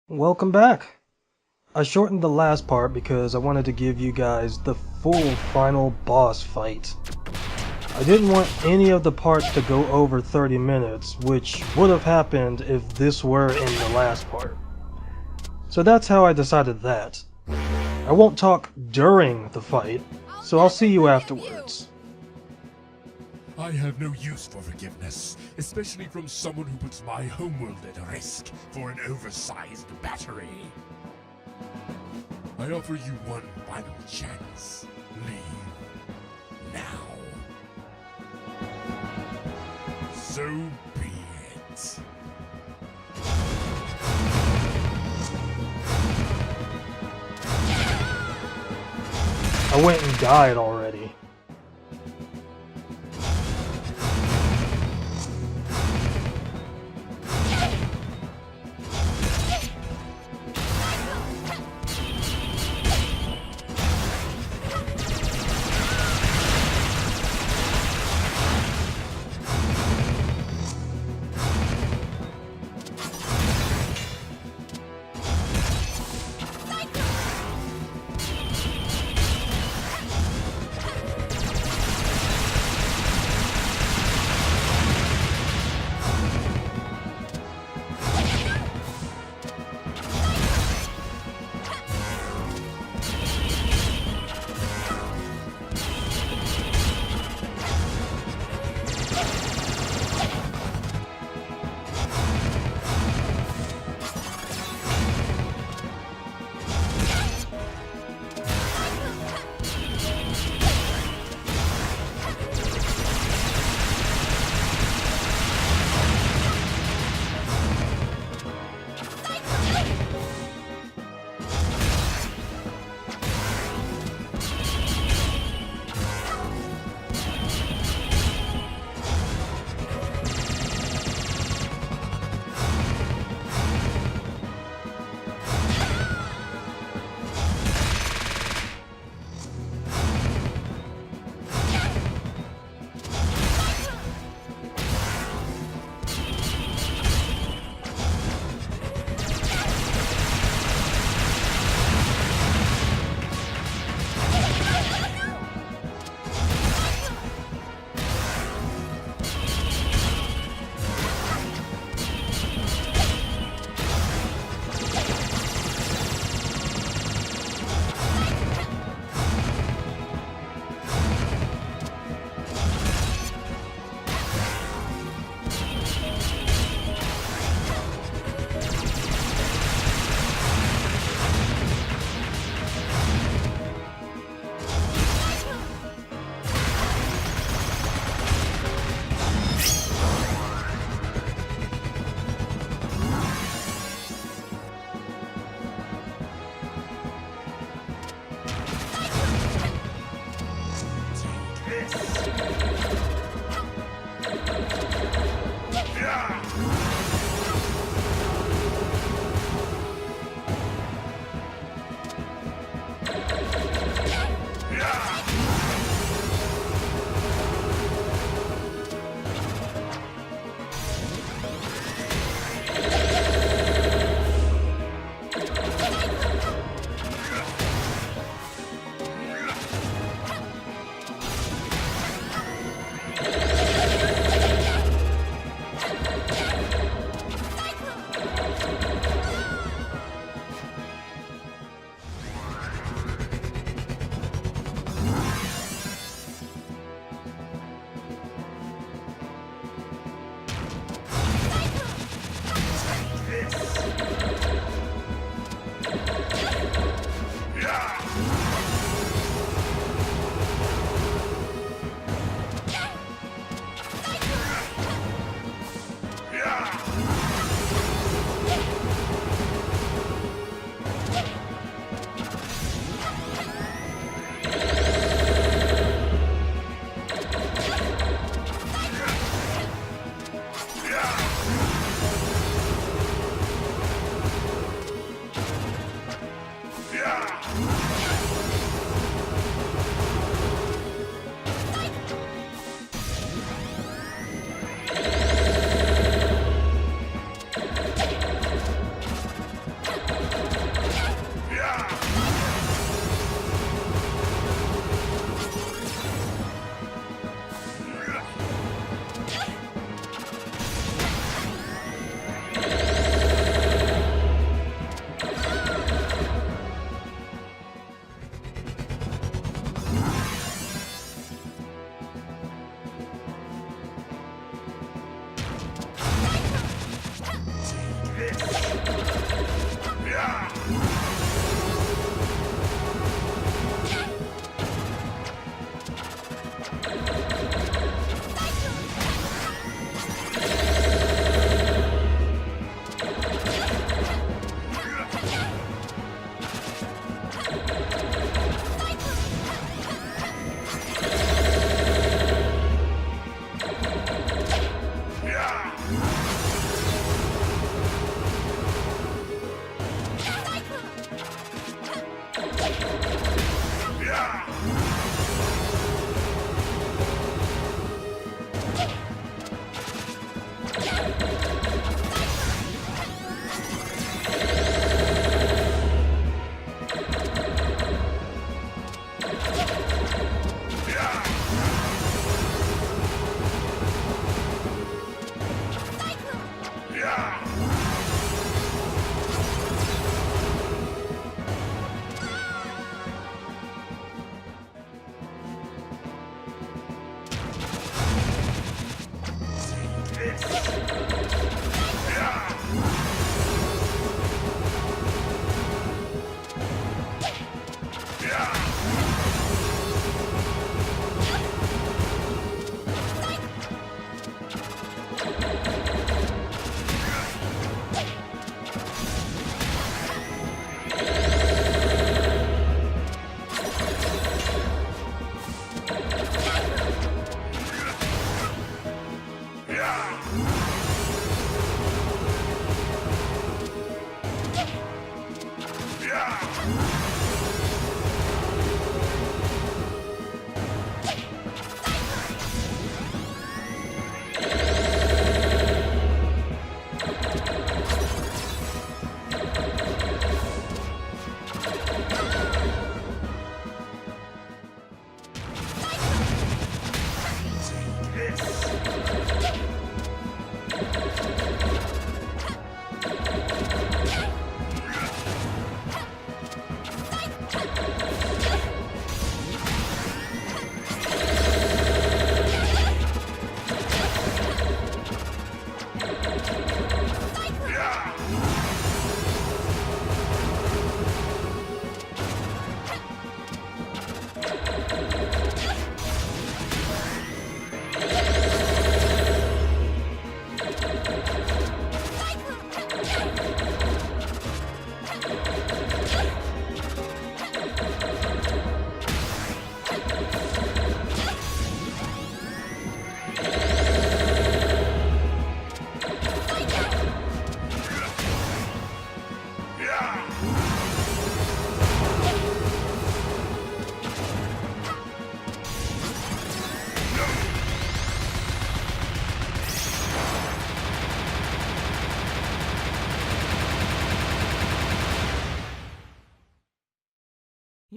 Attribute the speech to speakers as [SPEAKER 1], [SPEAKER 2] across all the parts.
[SPEAKER 1] Welcome back! I shortened the last part because I wanted to give you guys the full final boss fight. I didn't want any of the parts to go over 30 minutes, which would have happened if this were in the last part. So that's how I decided that. I won't talk during the fight, so I'll see you afterwards.
[SPEAKER 2] I have no use for forgiveness, especially from someone who puts my homeworld at risk for an oversized battery. I offer you one final chance. Leave now. So be it.
[SPEAKER 1] I went and died already.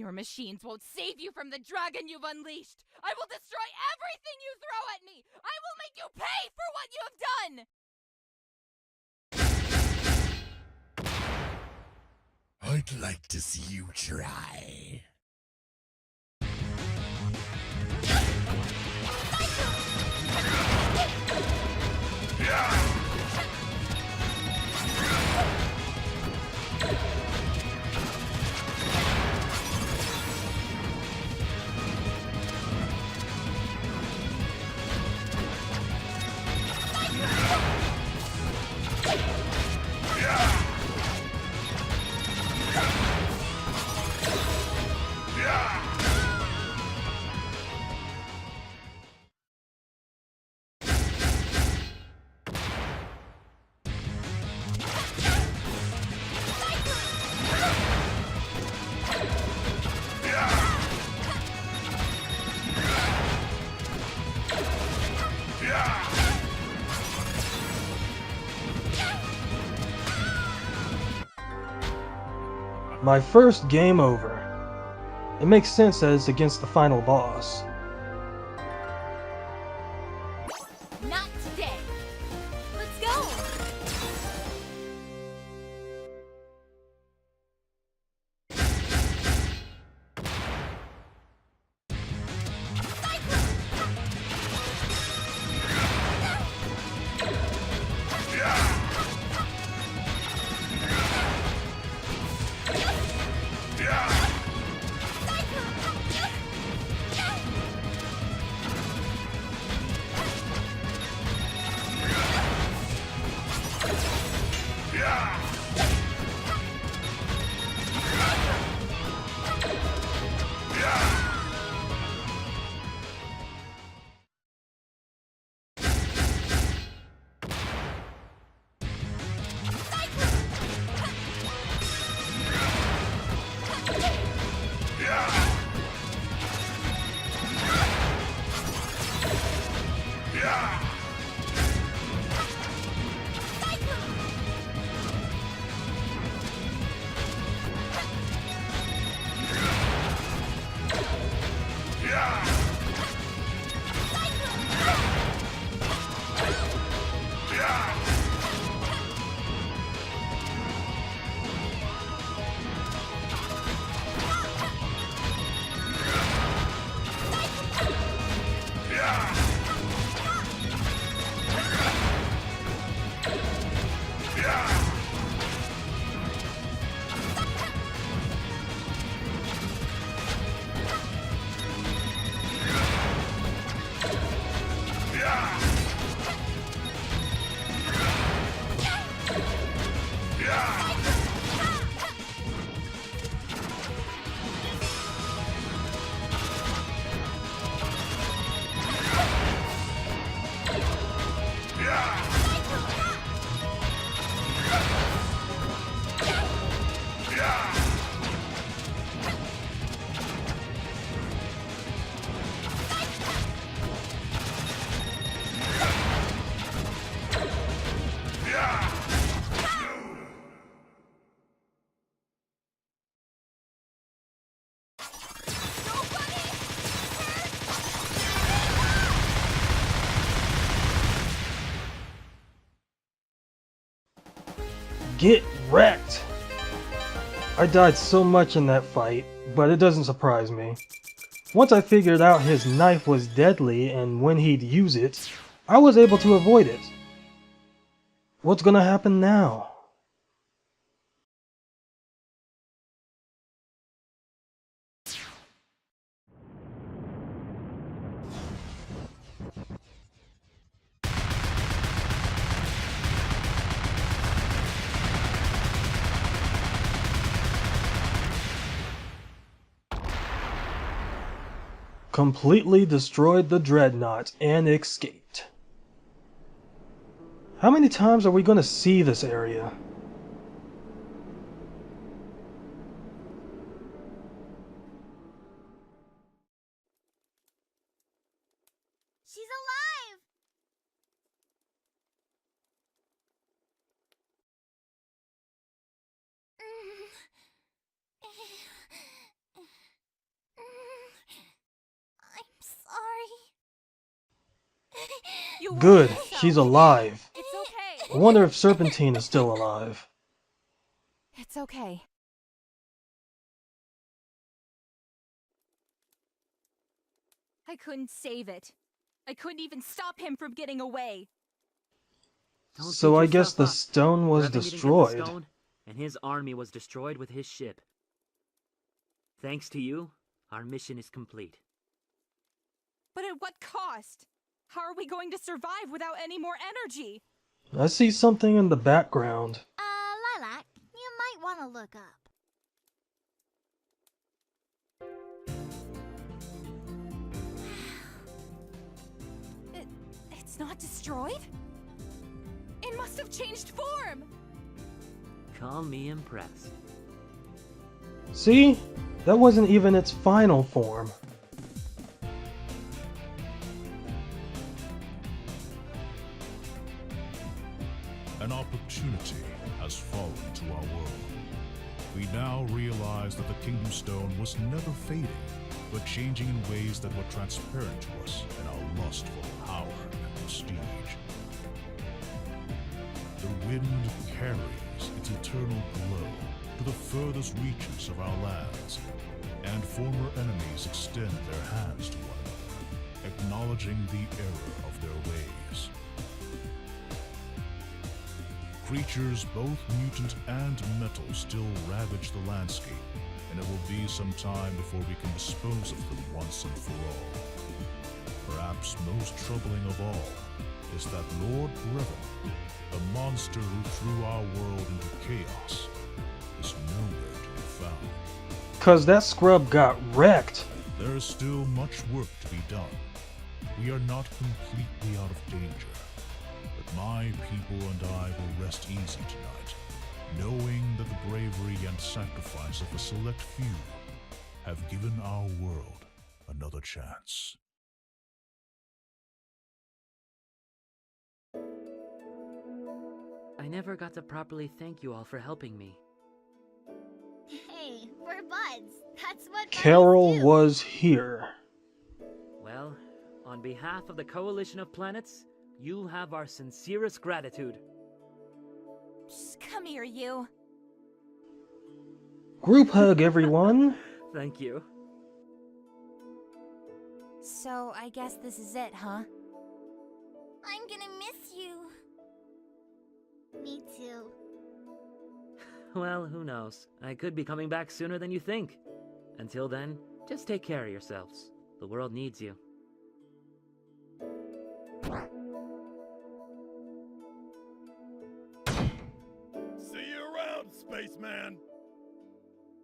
[SPEAKER 3] Your machines won't save you from the dragon you've unleashed! I will destroy everything you throw at me! I will make you pay for what you have done!
[SPEAKER 2] I'd like to see you try.
[SPEAKER 1] My first game over. It makes sense that it's against the final boss.
[SPEAKER 3] Not today! Let's go!
[SPEAKER 1] Get wrecked! I died so much in that fight, but it doesn't surprise me. Once I figured out his knife was deadly and when he'd use it, I was able to avoid it. What's gonna happen now? Completely destroyed the dreadnought and escaped. How many times are we going to see this area?
[SPEAKER 3] She's alive! I'm sorry. You
[SPEAKER 1] Good,
[SPEAKER 3] worried yourself.
[SPEAKER 1] she's alive.
[SPEAKER 3] It's okay.
[SPEAKER 1] I wonder if Serpentine is still alive.
[SPEAKER 3] It's okay. I couldn't save it. I couldn't even stop him from getting away.
[SPEAKER 4] Don't
[SPEAKER 1] So
[SPEAKER 4] beat
[SPEAKER 1] I guess
[SPEAKER 4] yourself
[SPEAKER 1] the
[SPEAKER 4] up.
[SPEAKER 1] stone was
[SPEAKER 4] Brevon didn't get the
[SPEAKER 1] destroyed.
[SPEAKER 4] stone, and his army was destroyed with his ship. Thanks to you, our mission is complete.
[SPEAKER 3] But at what cost? How are we going to survive without any more energy?
[SPEAKER 1] I see something in the background.
[SPEAKER 5] Lilac, you might want to look up.
[SPEAKER 3] It's not destroyed? It must have changed form!
[SPEAKER 4] Call me impressed.
[SPEAKER 1] See? That wasn't even its final form.
[SPEAKER 6] An opportunity has fallen to our world. We now realize that the Kingdom Stone was never fading, but changing in ways that were transparent to us in our lust for power and prestige. The wind carries its eternal glow to the furthest reaches of our lands, and former enemies extend their hands to one another, acknowledging the error of their ways. Creatures, both mutant and metal, still ravage the landscape, and it will be some time before we can dispose of them once and for all. Perhaps most troubling of all, is that Lord Brevon, the monster who threw our world into chaos, is nowhere to be found.
[SPEAKER 1] Cause that scrub got wrecked.
[SPEAKER 6] There is still much work to be done. We are not completely out of danger, but my people and I will rest easy tonight, knowing that the bravery and sacrifice of a select few have given our world another chance.
[SPEAKER 4] I never got to properly thank you all for helping me.
[SPEAKER 5] Hey, we're buds. That's what
[SPEAKER 1] Carol
[SPEAKER 5] buddies do.
[SPEAKER 1] was here.
[SPEAKER 4] Well, on behalf of the Coalition of Planets, you'll have our sincerest gratitude.
[SPEAKER 3] Shh, come here, you.
[SPEAKER 1] Group hug, everyone.
[SPEAKER 4] Thank you.
[SPEAKER 3] So, I guess this is it, huh?
[SPEAKER 5] I'm gonna miss you. Me too.
[SPEAKER 4] Well, who knows? I could be coming back sooner than you think. Until then, just take care of yourselves. The world needs you.
[SPEAKER 2] See you around, spaceman!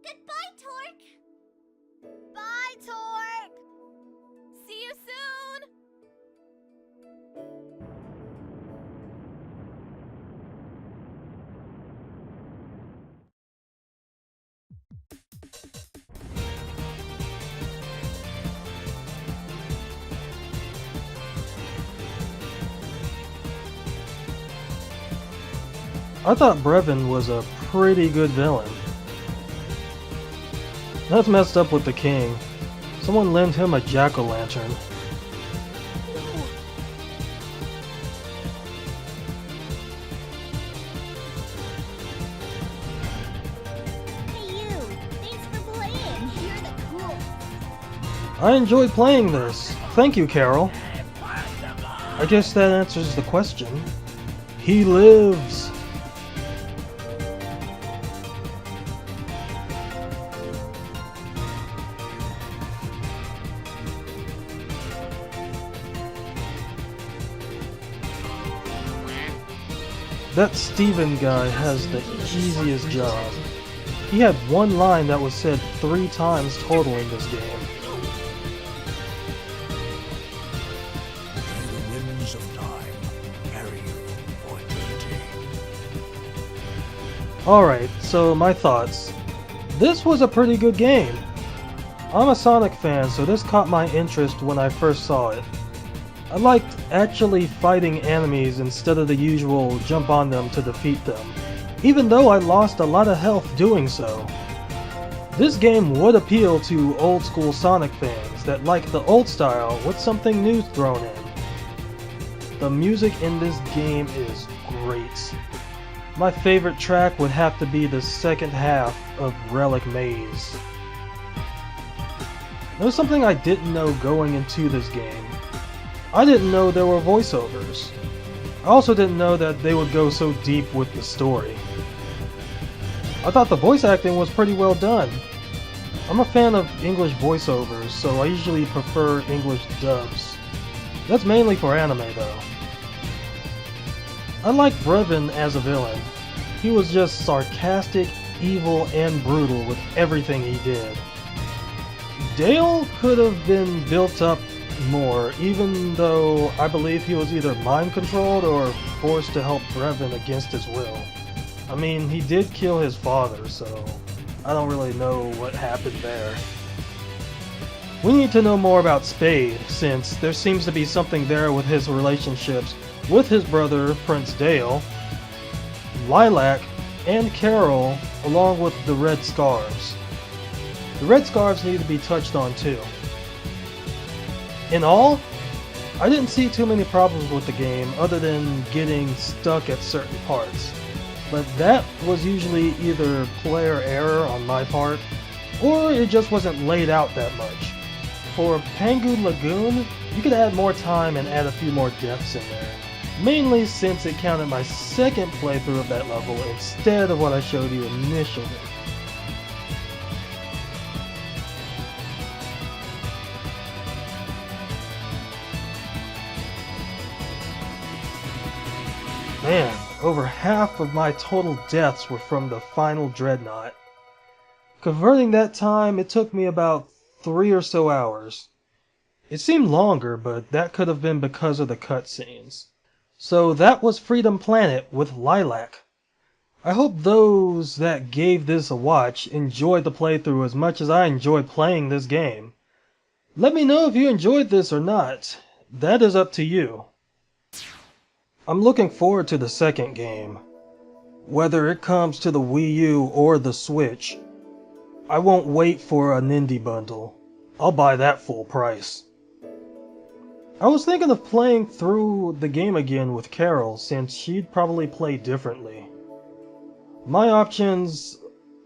[SPEAKER 5] Goodbye, Torque. Bye, Torque.
[SPEAKER 3] See you soon!
[SPEAKER 1] I thought Brevon was a pretty good villain. That's messed up with the king. Someone lend him a jack-o'-lantern.
[SPEAKER 5] Hey, you. Thanks for playing. You're the cool.
[SPEAKER 1] I enjoyed playing this. Thank you, Carol. I guess that answers the question. He lives! That Steven guy has the easiest job. He had one line that was said 3 times total in this game.
[SPEAKER 6] May the winds of time carry you for eternity.
[SPEAKER 1] Alright, so my thoughts. This was a pretty good game. I'm a Sonic fan, so this caught my interest when I first saw it. I liked actually fighting enemies instead of the usual jump on them to defeat them, even though I lost a lot of health doing so. This game would appeal to old school Sonic fans that like the old style with something new thrown in. The music in this game is great. My favorite track would have to be the second half of Relic Maze. There's something I didn't know going into this game. I didn't know there were voiceovers. I also didn't know that they would go so deep with the story. I thought the voice acting was pretty well done. I'm a fan of English voiceovers, so I usually prefer English dubs. That's mainly for anime though. I like Brevon as a villain. He was just sarcastic, evil, and brutal with everything he did. Dale could have been built up more, even though I believe he was either mind-controlled or forced to help Brevon against his will. I mean, he did kill his father, so I don't really know what happened there. We need to know more about Spade, since there seems to be something there with his relationships with his brother, Prince Dale, Lilac, and Carol, along with the Red Scarves. The Red Scarves need to be touched on too. In all, I didn't see too many problems with the game other than getting stuck at certain parts, but that was usually either player error on my part, or it just wasn't laid out that much. For Pangu Lagoon, you could add more time and add a few more deaths in there, mainly since it counted my second playthrough of that level instead of what I showed you initially. Man, over half of my total deaths were from the final dreadnought. Converting that time, it took me about 3 or so hours. It seemed longer, but that could have been because of the cutscenes. So that was Freedom Planet with Lilac. I hope those that gave this a watch enjoyed the playthrough as much as I enjoyed playing this game. Let me know if you enjoyed this or not. That is up to you. I'm looking forward to the second game. Whether it comes to the Wii U or the Switch, I won't wait for an indie bundle. I'll buy that full price. I was thinking of playing through the game again with Carol, since she'd probably play differently. My options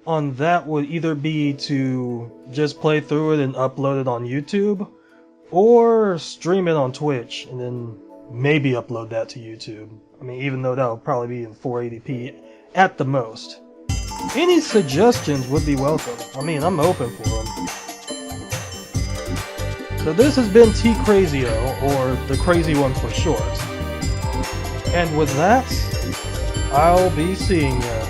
[SPEAKER 1] on that would either be to just play through it and upload it on YouTube, or stream it on Twitch and then maybe upload that to YouTube. I mean, even though that'll probably be in 480p at the most. Any suggestions would be welcome. I mean, I'm open for them. So this has been TKrazyO, or the Crazy One for short. And with that, I'll be seeing ya.